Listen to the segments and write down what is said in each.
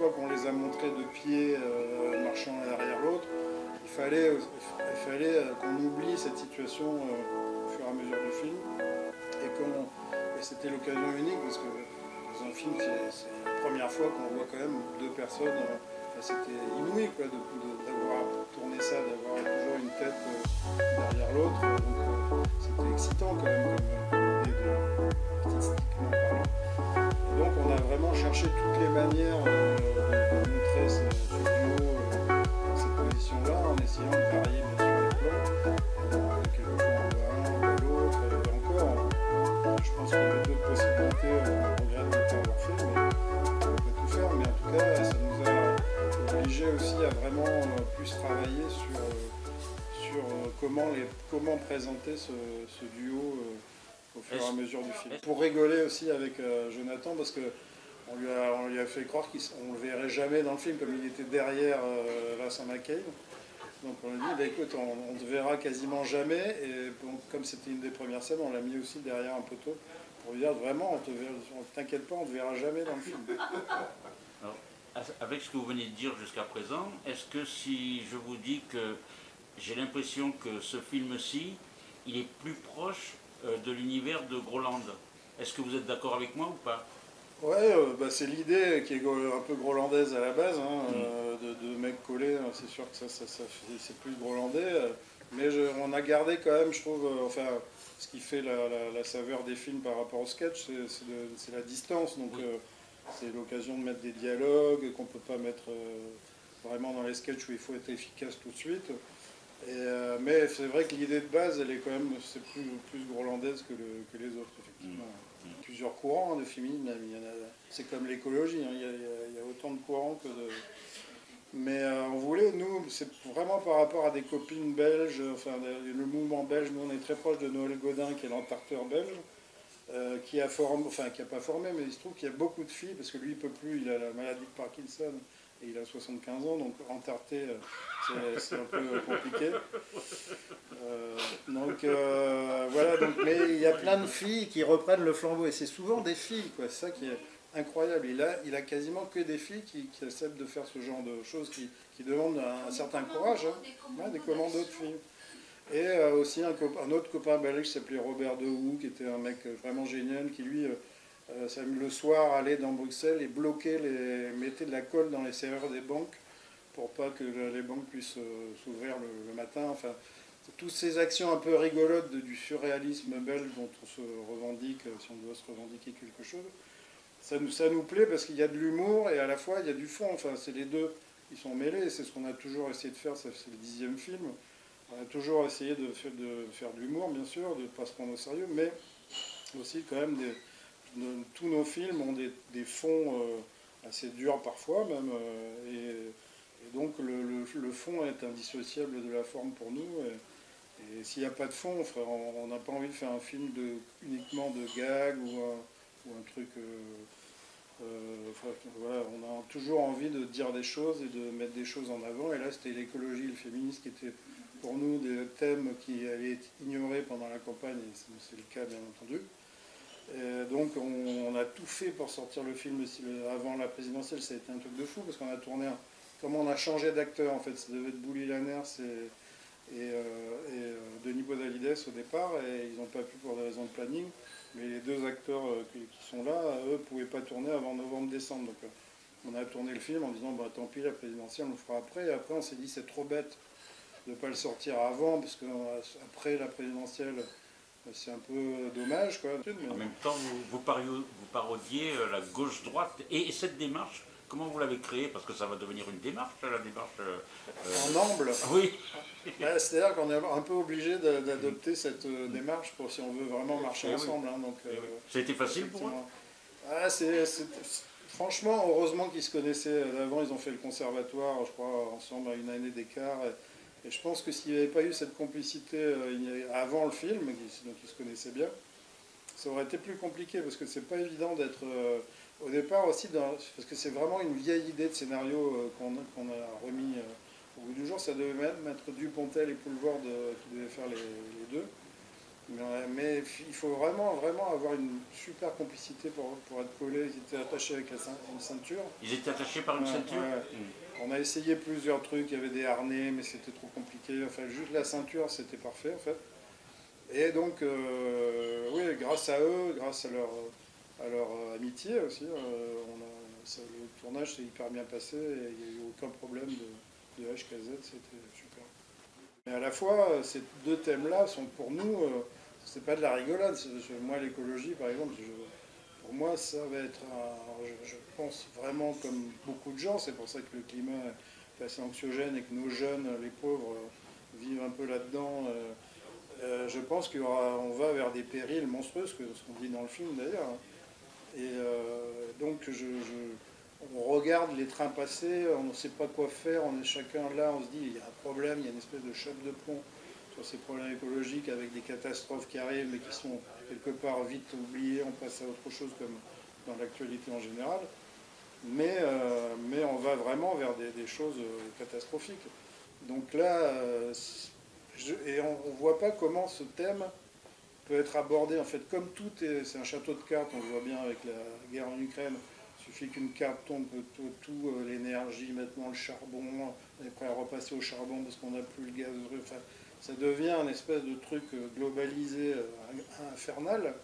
fois qu'on les a montrés de pied, marchant l'un derrière l'autre, il fallait qu'on oublie cette situation au fur et à mesure du film. Et c'était l'occasion unique parce que dans un film, c'est la première fois qu'on voit quand même deux personnes. C'était inouï quoi, d'avoir tourné ça, d'avoir toujours une tête derrière l'autre. Donc c'était excitant quand même comme idée artistiquement parlant. Et donc on a vraiment cherché toutes les manières de montrer ce duo dans cette position-là, en essayant de varier bien sûr les plans. Quelquefois on voit un, on voit l'autre, et encore. Je pense qu'il y avait d'autres possibilités, on regrette de ne pas avoir fait, mais on peut tout faire. Mais en tout cas, ça nous a obligé aussi à vraiment plus travailler sur comment présenter ce duo au fur et à mesure du film. Pour rigoler aussi avec Jonathan, parce qu'on lui a fait croire qu'on ne le verrait jamais dans le film, comme il était derrière Vincent McCain. Donc on lui a dit, bah, écoute, on ne te verra quasiment jamais, et bon, comme c'était une des premières scènes, on l'a mis aussi derrière un poteau, pour lui dire, vraiment, t'inquiète pas, on ne te verra jamais dans le film. Alors, avec ce que vous venez de dire jusqu'à présent, est-ce que si je vous dis que j'ai l'impression que ce film-ci, il est plus proche de l'univers de Groland, est-ce que vous êtes d'accord avec moi ou pas? Ouais, bah c'est l'idée qui est un peu grolandaise à la base, hein, de mecs collés, c'est sûr que c'est plus grolandais, mais on a gardé quand même, je trouve, enfin, ce qui fait la saveur des films par rapport au sketch, c'est la distance, donc c'est l'occasion de mettre des dialogues qu'on ne peut pas mettre vraiment dans les sketchs où il faut être efficace tout de suite. Mais c'est vrai que l'idée de base, elle est quand même, c'est plus grolandaise que les autres, effectivement. Plusieurs courants de féminisme, c'est comme l'écologie, hein, il y a autant de courants que de... Mais on voulait, nous, c'est vraiment par rapport à des copines belges, enfin le mouvement belge, nous on est très proche de Noël Godin, qui est l'entarteur belge, qui a formé, enfin qui n'a pas formé, mais il se trouve qu'il y a beaucoup de filles, parce que lui il peut plus, il a la maladie de Parkinson, et il a 75 ans, donc entarter, c'est un peu compliqué. Voilà, mais il y a plein de filles qui reprennent le flambeau, et c'est souvent des filles, quoi. C'est ça qui est incroyable. Il a quasiment que des filles qui acceptent de faire ce genre de choses, qui demandent un certain courage, hein, des commandos de filles. Et aussi un autre copain belge qui s'appelait Robert Dehoux, qui était un mec vraiment génial, qui lui, le soir, allait dans Bruxelles et mettait de la colle dans les serrures des banques pour pas que les banques puissent s'ouvrir le matin. Enfin, toutes ces actions un peu rigolotes du surréalisme belge dont on se revendique, si on doit se revendiquer quelque chose, ça nous plaît parce qu'il y a de l'humour et à la fois il y a du fond. Enfin, c'est les deux qui sont mêlés. C'est ce qu'on a toujours essayé de faire. C'est le 10e film. On a toujours essayé de faire de l'humour, bien sûr, de ne pas se prendre au sérieux, mais aussi quand même tous nos films ont des fonds assez durs parfois même, et donc le fond est indissociable de la forme pour nous. Et s'il n'y a pas de fond, on n'a pas envie de faire un film uniquement de gags ou un truc... voilà, on a toujours envie de dire des choses et de mettre des choses en avant. Et là, c'était l'écologie et le féminisme qui étaient pour nous des thèmes qui allaient être ignorés pendant la campagne, et c'est le cas bien entendu. Et donc on a tout fait pour sortir le film avant la présidentielle. Ça a été un truc de fou parce qu'on a tourné, comme on a changé d'acteur en fait, ça devait être Bouli Lanners et Denis Podalides au départ, et ils n'ont pas pu pour des raisons de planning, mais les deux acteurs qui sont là, eux, ne pouvaient pas tourner avant novembre-décembre. Donc on a tourné le film en disant bah, tant pis, la présidentielle on le fera après, et après on s'est dit c'est trop bête de ne pas le sortir avant, parce qu'après la présidentielle c'est un peu dommage, quoi. En même temps, vous parodiez la gauche-droite. Et cette démarche, comment vous l'avez créée? Parce que ça va devenir une démarche, la démarche... En amble. Oui. C'est-à-dire qu'on est un peu obligé d'adopter cette démarche pour si on veut vraiment marcher ensemble. Hein, donc, ça a été facile pour eux? Franchement, heureusement qu'ils se connaissaient d'avant. Ils ont fait le conservatoire, je crois, ensemble à une année d'écart. Et je pense que s'il n'y avait pas eu cette complicité avant le film, donc ils se connaissaient bien, ça aurait été plus compliqué, parce que c'est pas évident d'être... au départ aussi, parce que c'est vraiment une vieille idée de scénario qu'on a remis au bout du jour. Ça devait même être Dupontel et Poulvord qui devaient faire les deux. Mais il faut vraiment avoir une super complicité pour être collé. Ils étaient attachés avec une ceinture. Ils étaient attachés par une ceinture. On a essayé plusieurs trucs, il y avait des harnais, mais c'était trop compliqué. Enfin, juste la ceinture, c'était parfait en fait. Et donc, oui, grâce à eux, grâce à leur amitié aussi, le tournage s'est hyper bien passé et il n'y a eu aucun problème de HKZ, c'était super. Mais à la fois, ces deux thèmes-là sont pour nous, c'est pas de la rigolade. Moi, l'écologie, par exemple, pour moi, ça va être, je pense vraiment comme beaucoup de gens, c'est pour ça que le climat est assez anxiogène et que nos jeunes, les pauvres, vivent un peu là-dedans. Je pense qu'on va vers des périls monstrueux, ce qu'on dit dans le film d'ailleurs. Et donc, on regarde les trains passer, on ne sait pas quoi faire, on est chacun là, on se dit il y a un problème, il y a une espèce de choc de plomb sur ces problèmes écologiques avec des catastrophes qui arrivent mais qui sont quelque part vite oubliées, on passe à autre chose comme dans l'actualité en général. Mais on va vraiment vers des choses catastrophiques. Donc là, et on ne voit pas comment ce thème peut être abordé. En fait, comme tout, c'est un château de cartes, on le voit bien avec la guerre en Ukraine. Il suffit qu'une carte tombe, tout l'énergie, maintenant le charbon, on est prêt à repasser au charbon parce qu'on n'a plus le gaz. Enfin, ça devient un espèce de truc globalisé, infernal,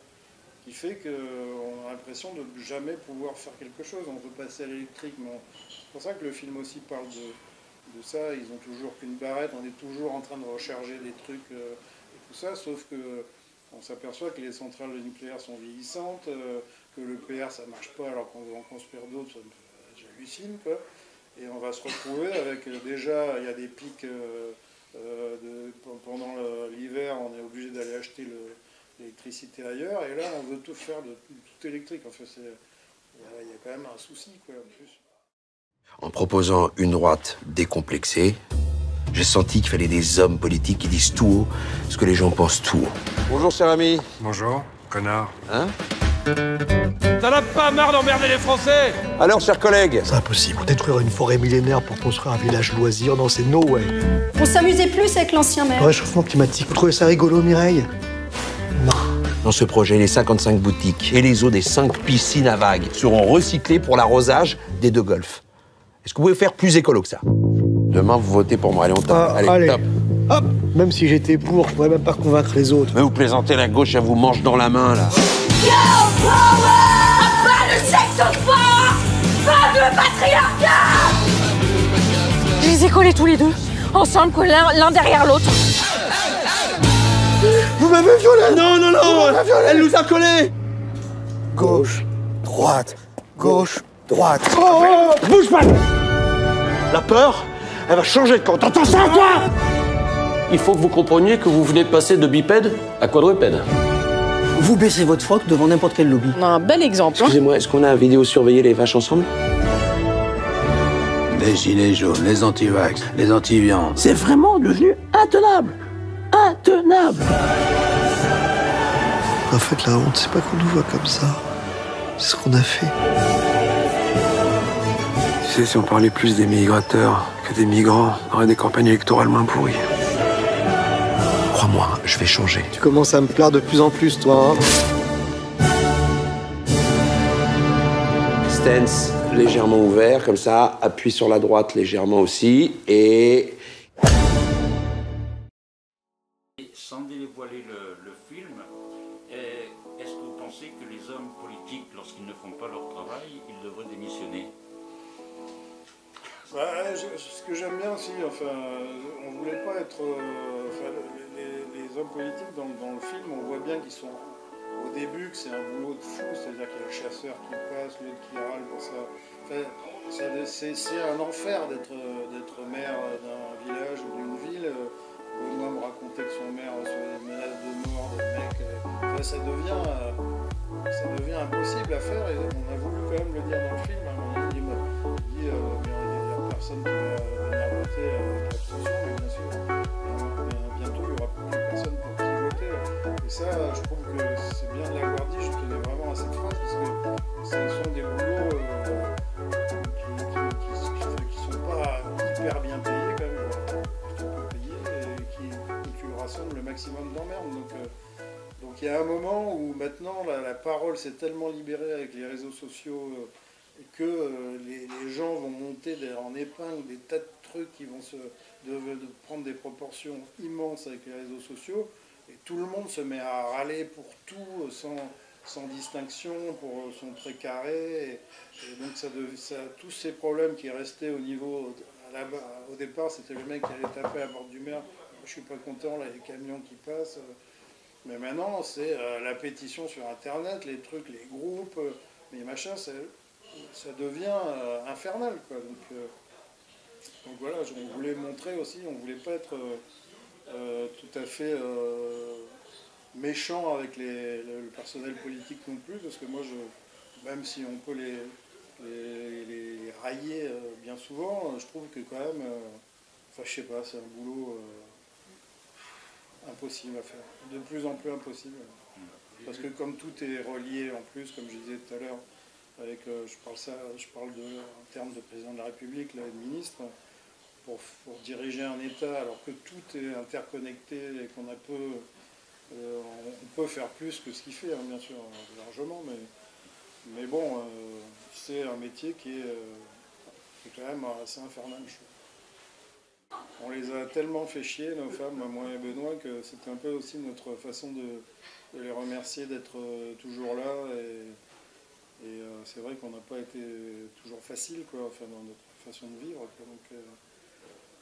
qui fait qu'on a l'impression de jamais pouvoir faire quelque chose. On veut passer à l'électrique, mais c'est pour ça que le film aussi parle de ça. Ils ont toujours qu'une barrette, on est toujours en train de recharger des trucs et tout ça, sauf que on s'aperçoit que les centrales nucléaires sont vieillissantes, que le PR ça marche pas alors qu'on veut en construire d'autres, j'hallucine quoi. Et on va se retrouver avec déjà, il y a des pics pendant l'hiver, on est obligé d'aller acheter l'électricité ailleurs, et là on veut tout faire tout électrique. En fait, il y a quand même un souci quoi en plus. En proposant une droite décomplexée, j'ai senti qu'il fallait des hommes politiques qui disent tout haut ce que les gens pensent tout haut. Bonjour, cher ami. Bonjour, connard. Hein? T'en as pas marre d'emmerder les Français? Alors, chers collègues. C'est impossible. Détruire une forêt millénaire pour construire un village loisir, non, c'est no way. On s'amusait plus avec l'ancien maire. Le réchauffement climatique, vous trouvez ça rigolo, Mireille? Non. Dans ce projet, les 55 boutiques et les eaux des 5 piscines à vagues seront recyclées pour l'arrosage des 2 golfs. Est-ce que vous pouvez faire plus écolo que ça? Demain, vous votez pour moi. Allez, on tape. Allez, top. Hop. Même si j'étais pour, je pourrais même pas convaincre les autres. Mais vous plaisantez, la gauche, elle vous mange dans la main, là. Girl power! Pas de sexe fort! Pas de patriarcat! Je les ai collés tous les deux, ensemble, collés l'un derrière l'autre. Vous m'avez violé! Non, non, non! Elle nous a collés! Gauche, droite, gauche, droite. Oh, bouge pas! La peur, elle va changer de camp. T'entends ça, toi? Il faut que vous compreniez que vous venez de passer de bipède à quadrupède. Vous baissez votre froc devant n'importe quel lobby. On a un bel exemple. Excusez-moi, est-ce qu'on a vidéo surveiller les vaches ensemble? Les gilets jaunes, les anti-vax, les anti-viande. C'est vraiment devenu intenable. Intenable. En fait, la honte, c'est pas qu'on nous voit comme ça. C'est ce qu'on a fait. Tu sais, si on parlait plus des migrateurs que des migrants, on aurait des campagnes électorales moins pourries. Crois-moi, je vais changer. Tu commences à me plaire de plus en plus, toi. Hein. Stance légèrement ouvert, comme ça. Appuie sur la droite légèrement aussi. Et sans dévoiler le film, est-ce que vous pensez que les hommes politiques, lorsqu'ils ne font pas leur travail, ils devraient démissionner? Ce que j'aime bien aussi, enfin, on ne voulait pas être... les hommes politiques dans le film, on voit bien qu'ils sont au début, que c'est un boulot de fou, c'est-à-dire qu'il y a le chasseur qui passe, l'autre qui râle pour ça. Enfin, c'est un enfer d'être maire d'un village ou d'une ville. Benoît me racontait que son maire recevait des menaces de mort, des mecs. Enfin, ça devient impossible à faire et on a voulu quand même le dire dans le film. Hein. Il dit personne qui va venir voter avec l'abstention, mais bien sûr, bientôt il n'y aura plus personne pour qui voter. Et ça, je trouve que c'est bien de l'avoir dit, je tenais vraiment à cette phrase, parce que ce sont des boulots qui ne sont pas hyper bien payés, quand même, plutôt peu payés, et où tu rassembles le maximum d'emmerdes. Donc Donc il y a un moment où maintenant la parole s'est tellement libérée avec les réseaux sociaux et que les gens vont monter en épingle des tas de trucs qui vont de prendre des proportions immenses avec les réseaux sociaux, et tout le monde se met à râler pour tout sans distinction, pour son précaré, et donc tous ces problèmes qui restaient au niveau, au départ c'était le mec qui allait taper à la porte du maire, je suis pas content, là les camions qui passent, mais maintenant c'est la pétition sur internet, les trucs, les groupes, les machins, ça devient infernal, quoi. Donc voilà, on voulait montrer aussi, on voulait pas être tout à fait méchant avec le personnel politique non plus, parce que moi, même si on peut les railler bien souvent, je trouve que quand même, enfin je sais pas, c'est un boulot impossible à faire, de plus en plus impossible. Parce que comme tout est relié en plus, comme je disais tout à l'heure, avec, je parle en termes de président de la République, là, et de ministre, pour diriger un État, alors que tout est interconnecté et qu'on on peut faire plus que ce qu'il fait, hein, bien sûr, largement, mais bon, c'est un métier qui est quand même assez infernal, je trouve. On les a tellement fait chier, nos femmes, moi et Benoît, que c'était un peu aussi notre façon de les remercier d'être toujours là, et c'est vrai qu'on n'a pas été toujours facile, quoi, enfin, dans notre façon de vivre, quoi, donc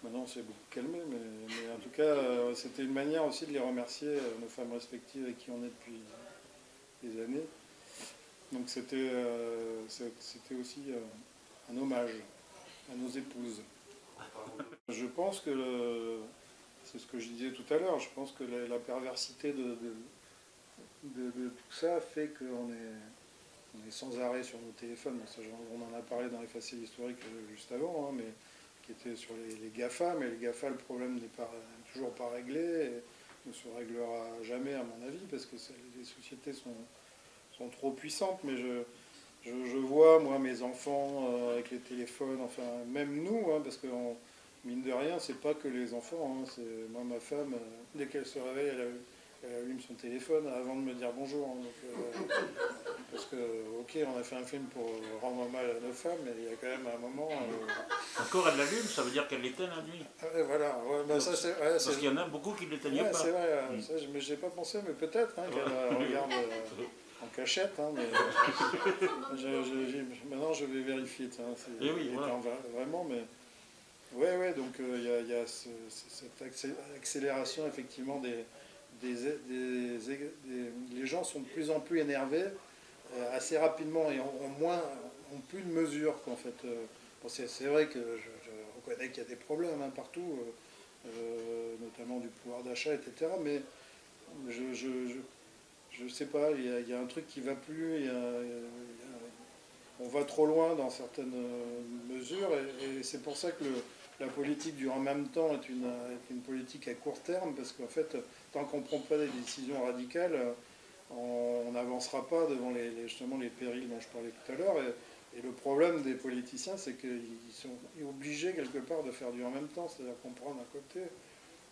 maintenant c'est beaucoup calmé, mais en tout cas c'était une manière aussi de les remercier, nos femmes respectives avec qui on est depuis des années. Donc c'était aussi un hommage à nos épouses. Je pense que, c'est ce que je disais tout à l'heure, je pense que la perversité de tout ça fait qu'on est sans arrêt sur nos téléphones. On en a parlé dans les faciles historiques juste avant, hein, mais qui était sur les GAFA, mais les GAFA, le problème n'est toujours pas réglé, et ne se réglera jamais à mon avis, parce que les sociétés sont trop puissantes, mais je vois, moi, mes enfants avec les téléphones, enfin, même nous, hein, parce que mine de rien, c'est pas que les enfants, hein, moi, ma femme, dès qu'elle se réveille, elle allume son téléphone avant de me dire bonjour. Hein, donc, parce que, ok, on a fait un film pour rendre hommage à nos femmes, mais il y a quand même un moment... Encore elle l'allume, ça veut dire qu'elle l'éteint la nuit. Voilà, ouais, bah, ça, c'est, parce qu'il y en a beaucoup qui ne l'éteignent pas. C'est vrai, ça, je n'y ai pas pensé, mais peut-être hein, qu'elle regarde en cachette. Hein, mais maintenant, je vais vérifier. Et oui, voilà. Vraiment, mais... Ouais, donc il y a cette accélération, effectivement, les gens sont de plus en plus énervés assez rapidement et ont plus de mesure qu'en fait. Bon, c'est vrai que je reconnais qu'il y a des problèmes hein, partout, notamment du pouvoir d'achat, etc. Mais je sais pas, il y a un truc qui va plus, on va trop loin dans certaines mesures et c'est pour ça que la politique du en même temps est une politique à court terme, parce qu'en fait, tant qu'on ne prend pas des décisions radicales, on n'avancera pas devant justement les périls dont je parlais tout à l'heure. Et le problème des politiciens, c'est qu'ils sont obligés quelque part de faire du en même temps, c'est-à-dire qu'on prend d'un côté,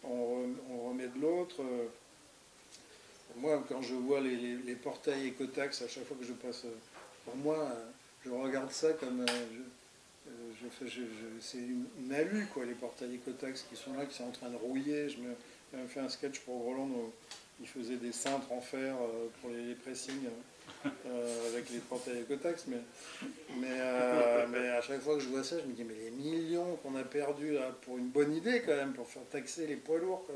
on remet de l'autre. Moi, quand je vois les portails écotax, à chaque fois que je passe, pour moi, je regarde ça comme... c'est une alu, quoi, les portails écotax qui sont là, qui sont en train de rouiller. J'avais fait un sketch pour Roland où il faisait des cintres en fer pour les pressings avec les portails écotax. Mais à chaque fois que je vois ça, je me dis, mais les millions qu'on a perdus là, pour une bonne idée quand même, pour faire taxer les poids lourds,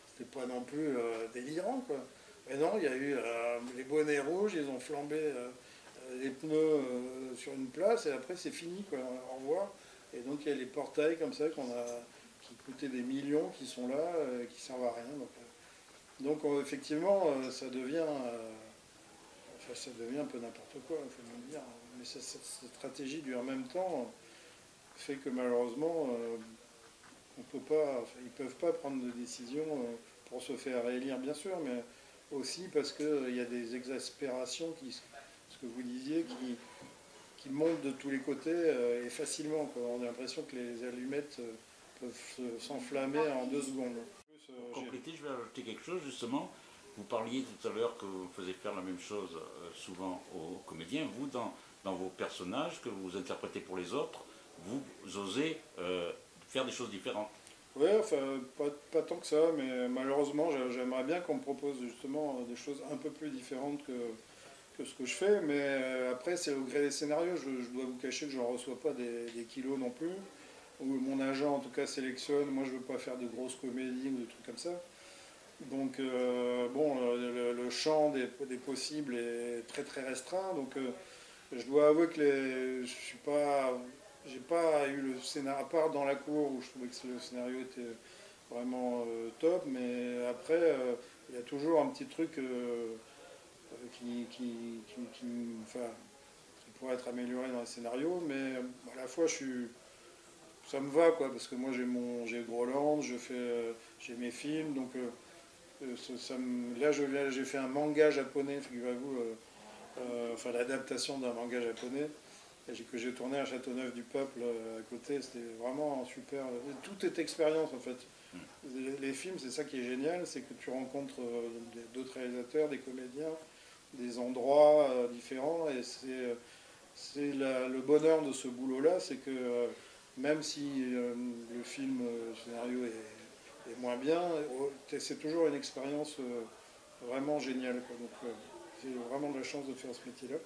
c'était pas non plus délirant, quoi. Mais non, il y a eu les bonnets rouges, ils ont flambé... les pneus sur une place et après c'est fini, quoi, au revoir. Et donc il y a les portails comme ça qui coûtaient des millions qui sont là, qui servent à rien. Donc effectivement ça devient un peu n'importe quoi, il faut le dire. Mais cette stratégie du en même temps fait que malheureusement on peut pas, ils peuvent pas prendre de décision pour se faire réélire bien sûr, mais aussi parce qu'il y a des exaspérations ce que vous disiez, qui montent de tous les côtés et facilement, quoi. On a l'impression que les allumettes peuvent s'enflammer en 2 secondes. Pour compléter, je vais ajouter quelque chose, justement. Vous parliez tout à l'heure que vous faisiez faire la même chose souvent aux comédiens. Vous, dans vos personnages que vous interprétez pour les autres, vous osez faire des choses différentes. Oui, enfin, pas tant que ça, mais malheureusement, j'aimerais bien qu'on me propose justement des choses un peu plus différentes que ce que je fais, mais après, c'est au gré des scénarios. Je dois vous cacher que je n'en reçois pas des kilos non plus, ou mon agent en tout cas sélectionne. Moi, je ne veux pas faire de grosses comédies ou des trucs comme ça. Donc, bon, le champ des possibles est très très restreint, donc je dois avouer que j'ai pas eu le scénario, à part dans la cour où je trouvais que le scénario était vraiment top, mais après, il y a toujours un petit truc enfin, qui pourrait être amélioré dans le scénario, mais à la fois ça me va, quoi, parce que moi j'ai Groland, j'ai mes films, donc là j'ai fait un manga japonais, figurez-vous, enfin l'adaptation d'un manga japonais que j'ai tourné à Châteauneuf-du-Peuple à côté. C'était vraiment super. Tout est expérience en fait. Les films, c'est ça qui est génial, c'est que tu rencontres d'autres réalisateurs, des comédiens, des endroits différents, et c'est le bonheur de ce boulot-là, c'est que même si le film, le scénario est moins bien, c'est toujours une expérience vraiment géniale, quoi. Donc j'ai vraiment de la chance de faire ce métier-là.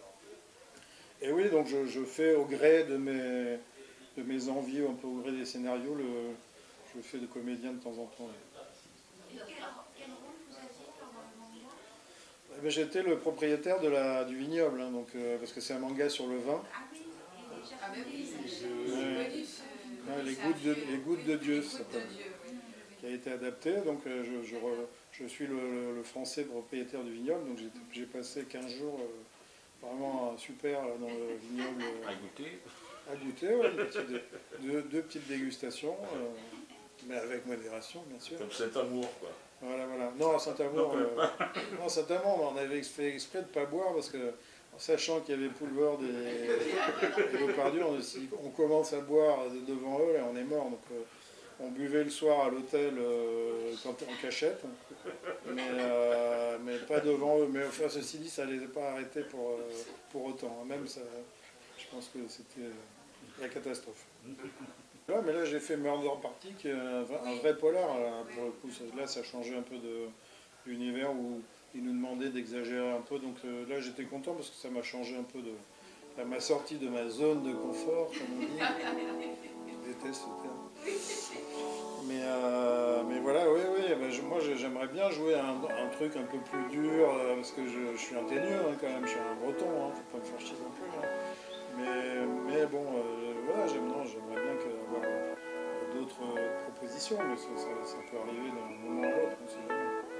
Et oui, donc je fais au gré de mes envies, un peu au gré des scénarios, je fais de comédien de temps en temps. Et quel rôle vous aviez dans le manga? J'étais le propriétaire du vignoble, hein, donc, parce que c'est un manga sur le vin. Ah oui, Les gouttes de Dieu, ça s'appelle, qui a été adapté. Donc je suis le français propriétaire du vignoble, donc j'ai passé 15 jours vraiment super dans le vignoble. À goûter, ouais, deux petites dégustations, mais avec modération, bien sûr. Comme Saint-Amour, quoi. Voilà. Non, Saint-Amour, on avait fait exprès de ne pas boire, parce que, en sachant qu'il y avait Poulvord et Lepardieu, on commence à boire devant eux, là, on est mort. Donc, on buvait le soir à l'hôtel en cachette, mais pas devant eux. Mais enfin, ceci dit, ça ne les a pas arrêtés pour autant. Même ça, je pense que c'était la catastrophe. Ouais, mais là, j'ai fait Murder Party, qui est un vrai polar. Pour le coup, là, ça changeait un peu de l'univers où ils nous demandaient d'exagérer un peu. Donc là, j'étais content parce que ça m'a changé un peu ça m'a sorti de ma zone de confort, comme on dit. Je déteste ce terme. Mais voilà, oui, moi j'aimerais bien jouer un truc un peu plus dur, parce que je suis un teigneux, hein, quand même, je suis un breton, hein, faut pas me faire chier non plus. Hein. Mais bon, voilà, j'aimerais bien avoir d'autres propositions, mais ça peut arriver d'un moment à l'autre, on sait jamais.